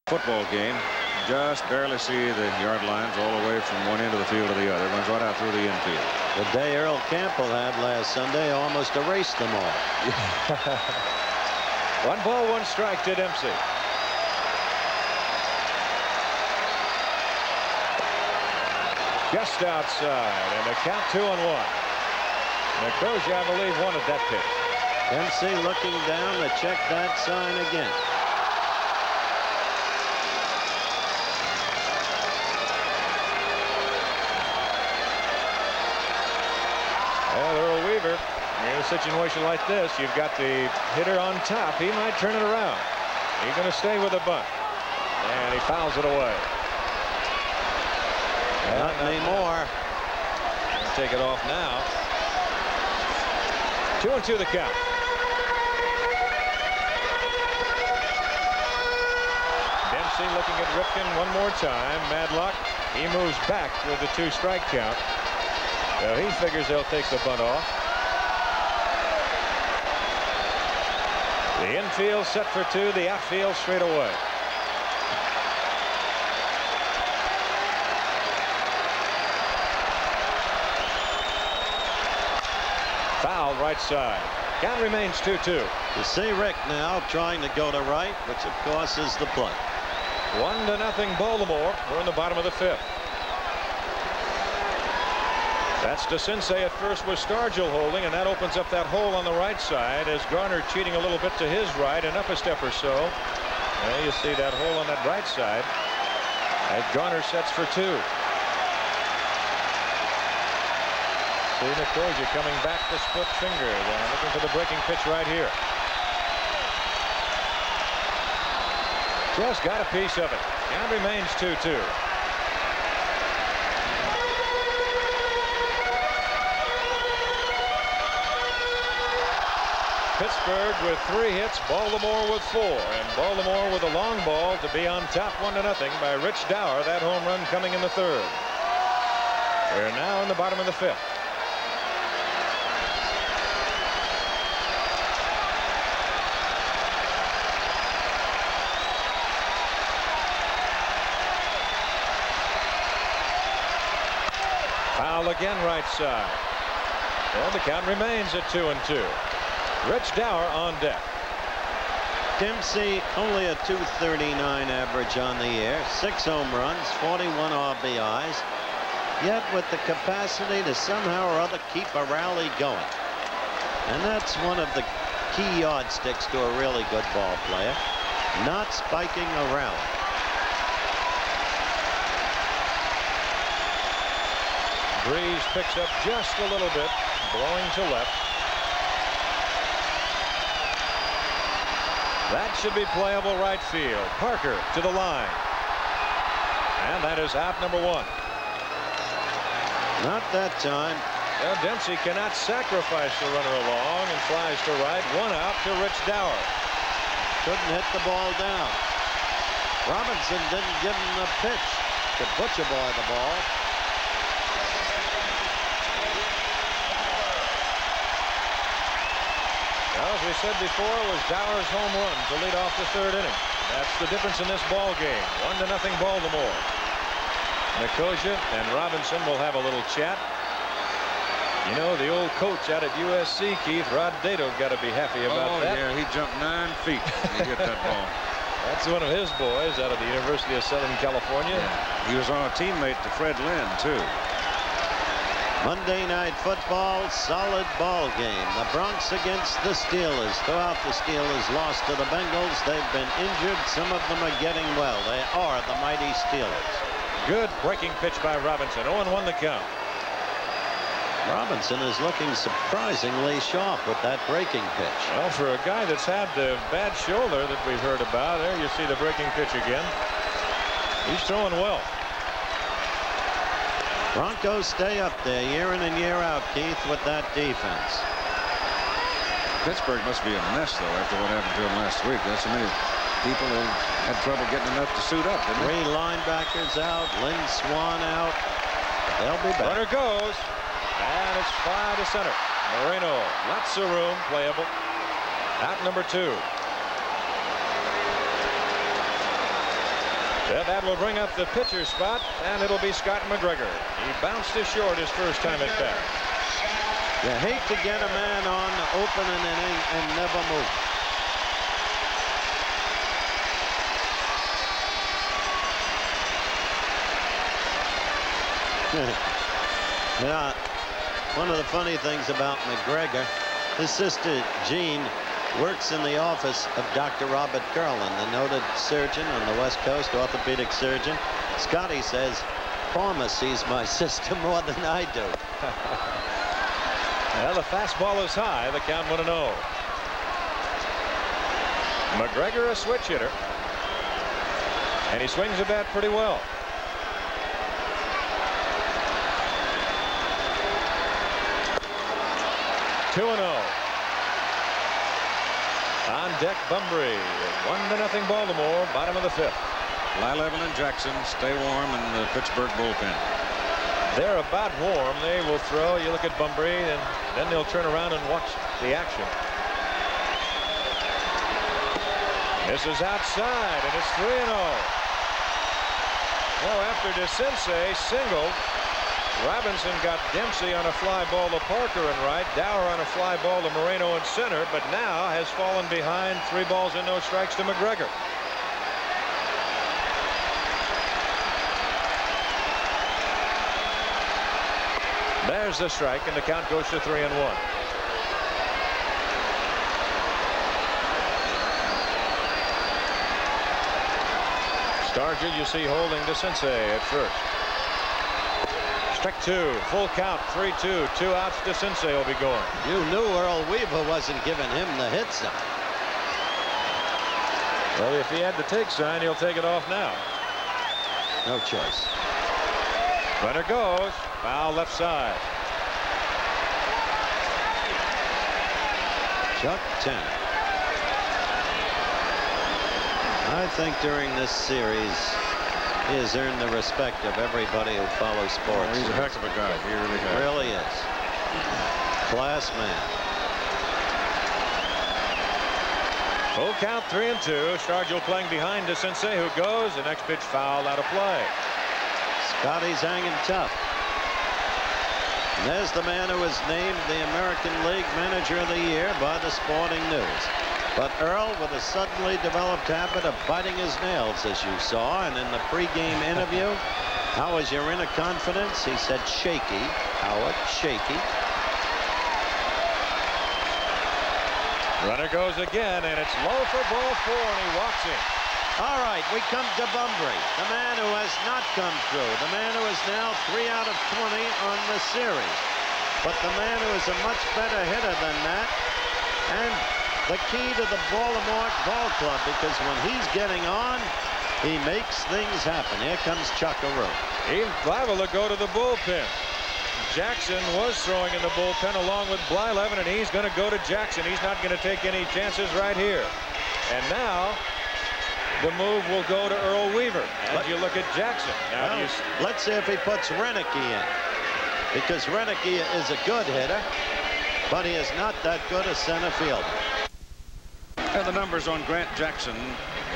Football game. Just barely see the yard lines all the way from one end of the field to the other. Runs right out through the infield. The day Earl Campbell had last Sunday almost erased them all. 1 ball, 1 strike to Dempsey. Just outside, and the count 2-1. Nicosia, I believe, wanted that pitch. Dempsey looking down to check that sign again. Well, Earl Weaver, in a situation like this, you've got the hitter on top. He might turn it around. He's going to stay with a bunt. And he fouls it away. Not anymore. Gonna take it off now. 2-2 the count. Dempsey looking at Ripken one more time. Madlock, he moves back with the 2-strike count. So he figures they'll take the bunt off. The infield set for 2, the outfield straight away. Foul right side. Count remains 2-2. You see Rick now trying to go to right, which of course is the play. 1-0 Baltimore. We're in the bottom of the 5th. That's DeCinces at first with Stargell holding, and that opens up that hole on the right side as Garner cheating a little bit to his right and up a step or so. Well, you see that hole on that right side as Garner sets for 2. See Nicosia coming back to split fingers and looking for the breaking pitch right here. Just got a piece of it. Count remains 2-2. Pittsburgh with 3 hits, Baltimore with 4, and Baltimore with a long ball to be on top 1-0 by Rich Dauer. That home run coming in the 3rd. We're now in the bottom of the 5th. Foul again right side. Well, the count remains at 2-2. Rich Dauer on deck. Dempsey only a .239 average on the year, 6 home runs, 41 RBIs, yet with the capacity to somehow or other keep a rally going. And that's one of the key yardsticks to a really good ball player, not spiking a rally. Breeze picks up just a little bit, blowing to left. That should be playable right field. Parker to the line. And that is out number 1. Not that time. Well, Dempsey cannot sacrifice the runner along and flies to right. 1 out to Rich Dauer. Couldn't hit the ball down. Robinson didn't give him the pitch to Butcher Boy the ball. Well, as we said before, it was Dauer's home run to lead off the 3rd inning. That's the difference in this ball game. 1-0 Baltimore. Nicosia and Robinson will have a little chat. You know, the old coach out at USC, Keith, Rod Dato's got to be happy about that. Yeah, he jumped 9 feet when he hit that ball. That's one of his boys out of the University of Southern California. Yeah. He was on a teammate to Fred Lynn, too. Monday Night Football, solid ball game. The Bronx against the Steelers. Throughout the Steelers lost to the Bengals. They've been injured. Some of them are getting well. They are the mighty Steelers. Good breaking pitch by Robinson. 0-1 the count. Robinson is looking surprisingly sharp with that breaking pitch. Well, for a guy that's had the bad shoulder that we've heard about, there you see the breaking pitch again. He's throwing well. Broncos stay up there year in and year out, Keith, with that defense. Pittsburgh must be a mess, though, after what happened to them last week. There's so many people who had trouble getting enough to suit up, didn't they? 3 linebackers out, Lynn Swan out. They'll be back. Runner goes, and it's fly to center. Moreno, lots of room, playable. Out number 2. That will bring up the pitcher spot, and it'll be Scott McGregor. He bounced to short his first time at bat. You hate to get a man on open an inning and never move. Yeah, one of the funny things about McGregor, his sister Jean works in the office of Dr. Robert Curlin, the noted surgeon on the West Coast, orthopedic surgeon. Scotty says, Palmer sees my sister more than I do. Well, the fastball is high. The count 1-0. McGregor a switch hitter. And he swings the bat pretty well. On deck, Bunbury. 1-0 Baltimore, bottom of the 5th. Blyleven and Jackson stay warm in the Pittsburgh bullpen. They're about warm. They will throw. You look at Bunbury, and then they'll turn around and watch the action. This is outside, and it's 3-0. Oh, after DeCinces singled, Robinson got Dempsey on a fly ball to Parker in right, Dauer on a fly ball to Moreno in center, but now has fallen behind 3 balls and no strikes to McGregor. There's the strike, and the count goes to 3-1. Stargell, you see, holding DeCinces at first. Strike 2, full count, 3-2, 2 outs. DeCinces will be going. You knew Earl Weaver wasn't giving him the hit sign. Well, if he had the take sign, he'll take it off now. No choice. Runner goes. Foul left side. Chuck Tanner. I think during this series, he has earned the respect of everybody who follows sports. He's a heck of a guy. He really has. Really is. Class man. Full count, 3-2. Stargell playing behind DeCinces, who goes. The next pitch foul out of play. Scotty's hanging tough. And there's the man who was named the American League Manager of the Year by the Sporting News. But Earl, with a suddenly developed habit of biting his nails, as you saw, and in the pregame interview, how is your inner confidence? He said shaky. Howard, shaky. Runner goes again, and it's low for ball 4, and he walks in. All right, we come to Bunbury, the man who has not come through, the man who is now 3 out of 20 on the series. But the man who is a much better hitter than that, and the key to the Baltimore Ball Club, because when he's getting on, he makes things happen. Here comes Chuckaroo. He's liable to go to the bullpen. Jackson was throwing in the bullpen along with Blyleven, and he's going to go to Jackson. He's not going to take any chances right here. And now the move will go to Earl Weaver as you look at Jackson. Now, Well, let's see if he puts Renicky in, because Renicky is a good hitter, but he is not that good a center fielder. And the numbers on Grant Jackson: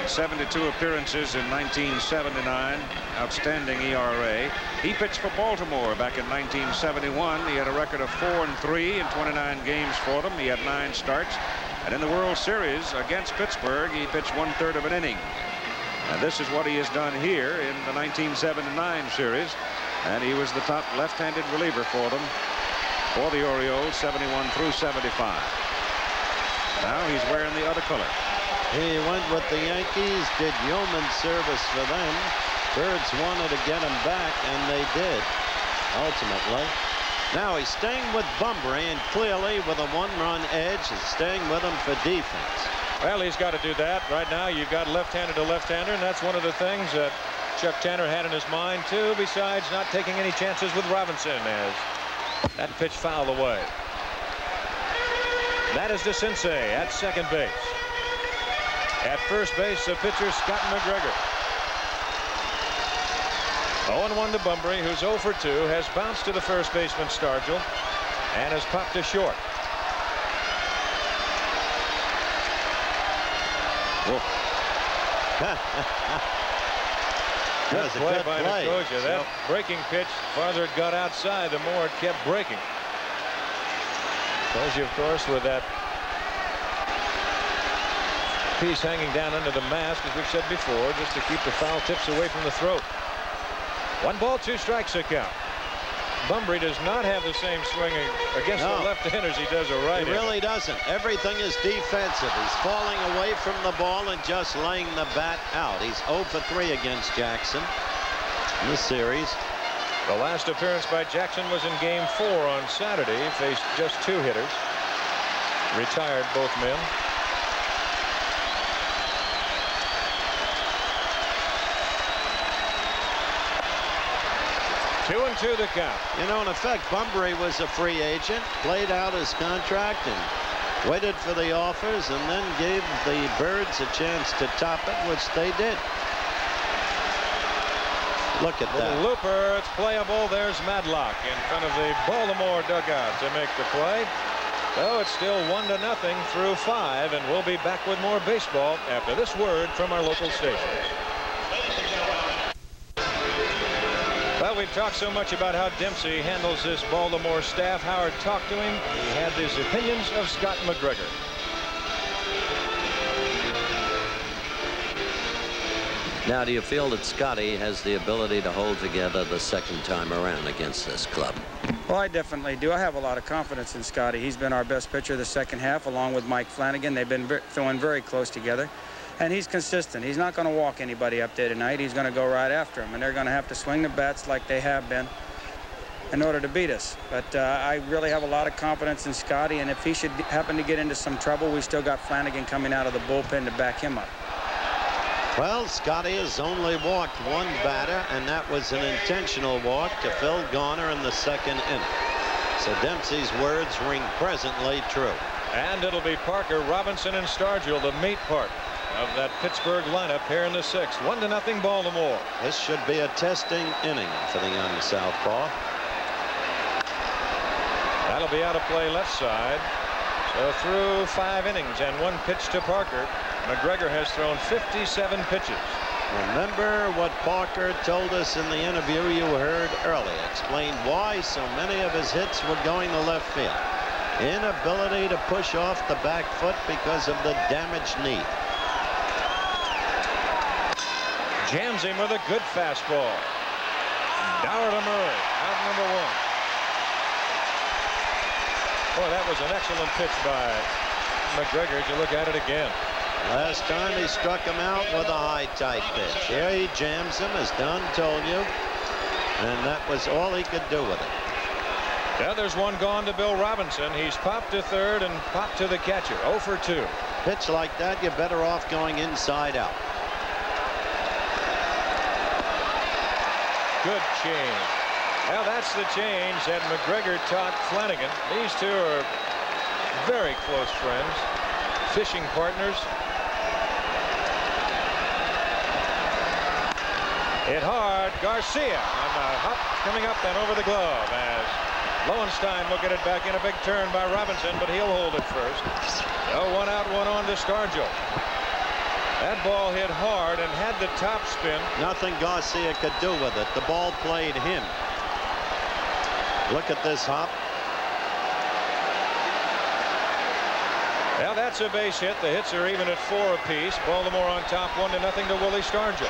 72 appearances in 1979, outstanding ERA. He pitched for Baltimore back in 1971. He had a record of 4-3 in 29 games for them. He had 9 starts. And in the World Series against Pittsburgh, he pitched 1/3 of an inning. And this is what he has done here in the 1979 series. And he was the top left-handed reliever for them, for the Orioles, 71 through 75. Now he's wearing the other color. He went with the Yankees, did yeoman service for them. Birds wanted to get him back, and they did, ultimately. Now he's staying with Bunbury, and clearly with a 1-run edge, he's staying with him for defense. well, he's got to do that. Right now, you've got left-handed to left-hander, and that's one of the things that Chuck Tanner had in his mind, too, besides not taking any chances with Robinson, as that pitch fouled away. That is DeCinces at second base. At first base, the pitcher, Scott McGregor. 0-1 to Bunbury, who's 0 for 2, has bounced to the first baseman, Stargell, and has popped to short. That was a good by play. Nicosia. That breaking pitch, farther it got outside, the more it kept breaking. Nicosia, of course, with that piece hanging down under the mask, as we've said before, just to keep the foul tips away from the throat. 1 ball, 2 strikes a count. Bunbury does not have the same swinging against the left-handers he does a right-hander. He really doesn't. Everything is defensive. He's falling away from the ball and just laying the bat out. He's 0 for 3 against Jackson in this series. The last appearance by Jackson was in Game 4 on Saturday. He faced just 2 hitters. Retired both men. Two and 2 the count. You know, in effect, Bunbury was a free agent, played out his contract and waited for the offers, and then gave the Birds a chance to top it, which they did. Look at that. Looper, it's playable. There's Madlock in front of the Baltimore dugout to make the play. So it's still 1-0 through 5, and we'll be back with more baseball after this word from our local station. Well, we've talked so much about how Dempsey handles this Baltimore staff. Howard talked to him. He had his opinions of Scott McGregor. Now, do you feel that Scotty has the ability to hold together the second time around against this club? Well, I definitely do. I have a lot of confidence in Scotty. He's been our best pitcher the second half, along with Mike Flanagan. They've been throwing very close together. And he's consistent. He's not going to walk anybody up there tonight. He's going to go right after him. And they're going to have to swing the bats like they have been in order to beat us. But I really have a lot of confidence in Scotty. And if he should happen to get into some trouble, we still got Flanagan coming out of the bullpen to back him up. Well, Scotty has only walked 1 batter, and that was an intentional walk to Phil Garner in the second inning. So Dempsey's words ring presently true. And it'll be Parker, Robinson, and Stargell, the meat part of that Pittsburgh lineup here in the 6th. 1-0 Baltimore. This should be a testing inning for the young southpaw. That'll be out of play left side. So through 5 innings and 1 pitch to Parker, McGregor has thrown 57 pitches. Remember what Parker told us in the interview you heard earlier. Explained why so many of his hits were going to left field. Inability to push off the back foot because of the damaged knee. Jams him with a good fastball. Dower to Murray, out number 1. Boy, that was an excellent pitch by McGregor. You look at it again. Last time he struck him out with a high tight pitch. Here he jams him, as Don told you. And that was all he could do with it. Yeah, there's 1 gone to Bill Robinson. He's popped to third and popped to the catcher. 0 for 2. Pitch like that, you're better off going inside out. Good change. Well, that's the change that McGregor taught Flanagan. These two are very close friends, fishing partners. Hit hard. Garcia on the hop coming up and over the glove as Lowenstein will get it back in a big turn by Robinson, but he'll hold it first. So 1 out, 1 on to Stargell. That ball hit hard and had the top spin. Nothing Garcia could do with it. The ball played him. Look at this hop. Now that's a base hit. The hits are even at 4 apiece. Baltimore on top 1-0 to Willie Stargell.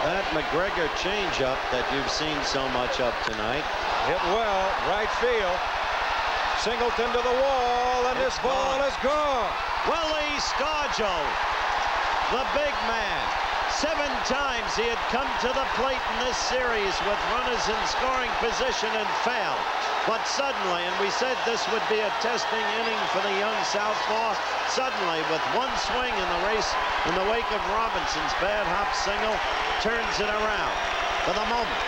That McGregor changeup that you've seen so much of tonight. Hit well, right field. Singleton to the wall, and this ball is gone. Willie Stargell, the big man. 7 times he had come to the plate in this series with runners in scoring position and failed. But suddenly, and we said this would be a testing inning for the young southpaw, suddenly with 1 swing in the race in the wake of Robinson's bad hop single, turns it around for the moment.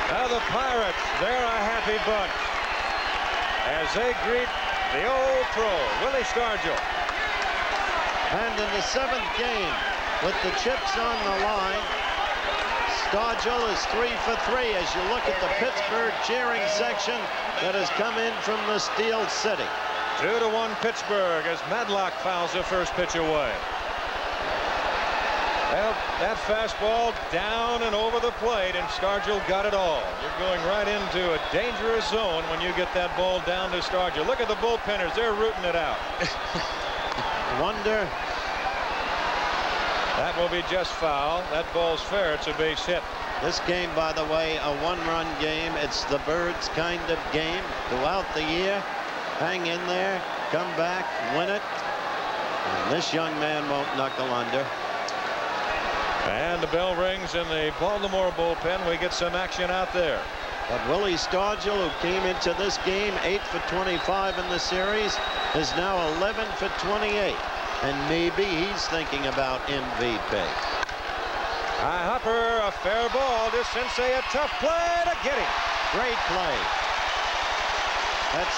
Now the Pirates, they're a happy bunch as they greet the old pro, Willie Stargell. And in the 7th game, with the chips on the line, Stargell is 3 for 3 as you look at the Pittsburgh cheering section that has come in from the Steel City. 2-1 Pittsburgh as Madlock fouls the first pitch away. Well, that fastball down and over the plate, and Stargell got it all. You're going right into a dangerous zone when you get that ball down to Stargell. Look at the bullpenners. They're rooting it out. Wonder. That will be just foul. That ball's fair. It's a base hit. This game, by the way, a one-run game. It's the Birds kind of game. Throughout the year, hang in there, come back, win it. And this young man won't knuckle under. And the bell rings in the Baltimore bullpen. We get some action out there. But Willie Stargell, who came into this game 8 for 25 in the series, is now 11 for 28. And maybe he's thinking about MVP. High hopper, a fair ball to Sensei, a tough play to get him. Great play. That's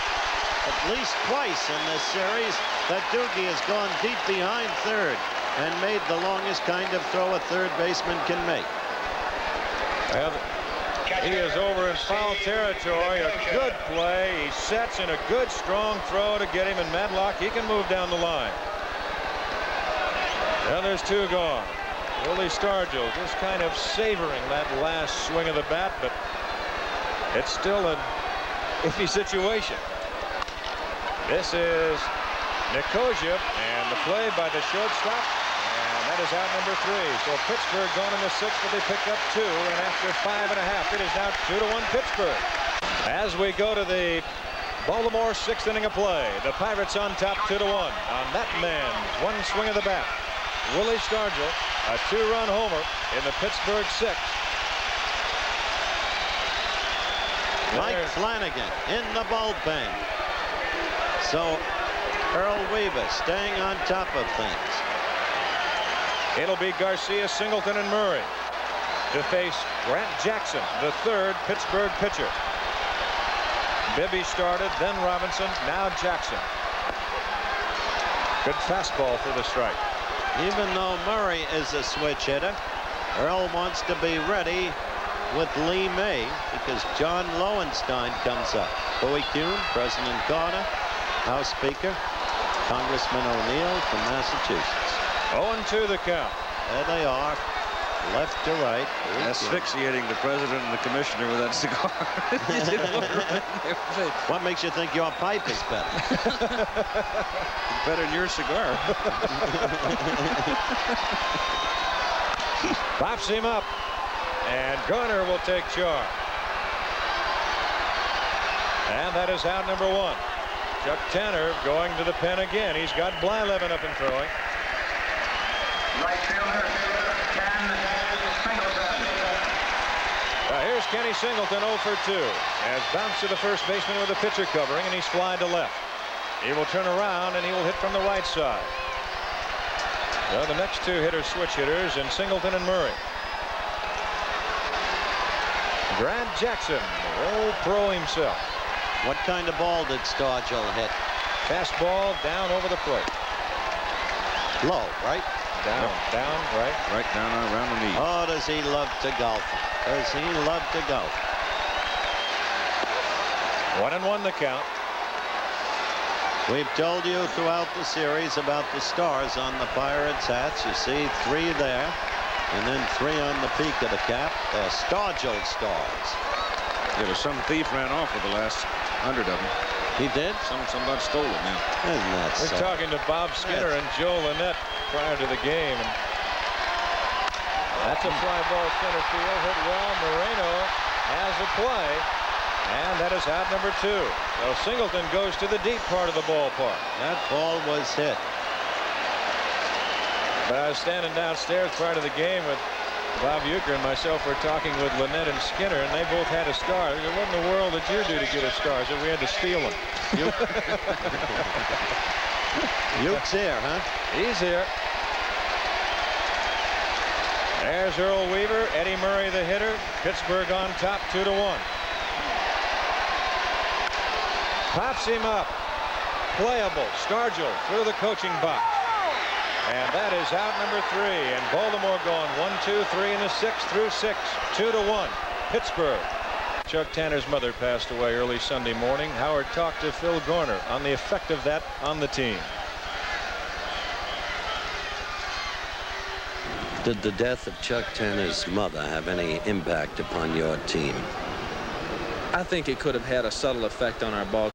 at least twice in this series that Doogie has gone deep behind third and made the longest kind of throw a third baseman can make. Well, he is over in foul territory. A good play. He sets in a good, strong throw to get him. And Madlock, he can move down the line. Well, there's two gone. Willie Stargell just kind of savoring that last swing of the bat, but it's still an iffy situation. This is Nicosia, and the play by the shortstop, and that is out number 3. So Pittsburgh going in the 6th, but they picked up 2, and after 5 1/2, it is now 2-1 Pittsburgh. As we go to the Baltimore 6th inning of play, the Pirates on top 2-1 on that man's one swing of the bat. Willie Stargell, a 2-run homer in the Pittsburgh 6th. Mike Flanagan in the bullpen. So Earl Weaver staying on top of things. It'll be Garcia, Singleton, and Murray to face Grant Jackson, the 3rd Pittsburgh pitcher. Bibby started, then Robinson, now Jackson. Good fastball for the strike. Even though Murray is a switch hitter, Earl wants to be ready with Lee May because John Lowenstein comes up. Bowie Kuhn, President Carter, House Speaker, Congressman O'Neill from Massachusetts. 0-2 the count. There they are, left to right. Asphyxiating the president and the commissioner with that cigar. What makes you think your pipe is better? Better than your cigar. Pops him up, and Garner will take charge. And that is out number 1. Chuck Tanner going to the pen again. He's got Blyleven up and throwing. Right fielder, Ken Singleton. Here's Kenny Singleton, 0 for 2. Has bounced to the first baseman with a pitcher covering, and he's flied to left. He will turn around, and he will hit from the right side. Well, the next 2 hitters, switch hitters, and Singleton and Murray. Grant Jackson, old pro himself. What kind of ball did Stargell hit? Fastball down over the plate. Low, right? Down, down, right. Right down around the knee. Oh, does he love to golf? Does he love to golf? 1-1 the count. We've told you throughout the series about the stars on the Pirates hats. You see 3 there, and then 3 on the peak of the cap. They're Stargell stars. Yeah, but some thief ran off with the last 100 of them. He did? Somebody stole it now. Isn't that We're sad? talking to Bob Skinner and Joe Lynette prior to the game. And that's a fly ball center field, hit well. Moreno has a play, and that is out number 2. So Singleton goes to the deep part of the ballpark. That ball was hit. But I was standing downstairs prior to the game with Bob Euchre and myself were talking with Lynette and Skinner, and they both had a star. They said, what in the world did you do to get a star? I said, we had to steal them. Euchre's here, huh? He's here. There's Earl Weaver, Eddie Murray the hitter. Pittsburgh on top 2-1. Pops him up. Playable. Stargell through the coaching box. And that is out number 3. And Baltimore going 1, 2, 3 in the 6th through 6. 2-1. Pittsburgh. Chuck Tanner's mother passed away early Sunday morning. Howard talked to Phil Garner on the effect of that on the team. Did the death of Chuck Tanner's mother have any impact upon your team? I think it could have had a subtle effect on our ball.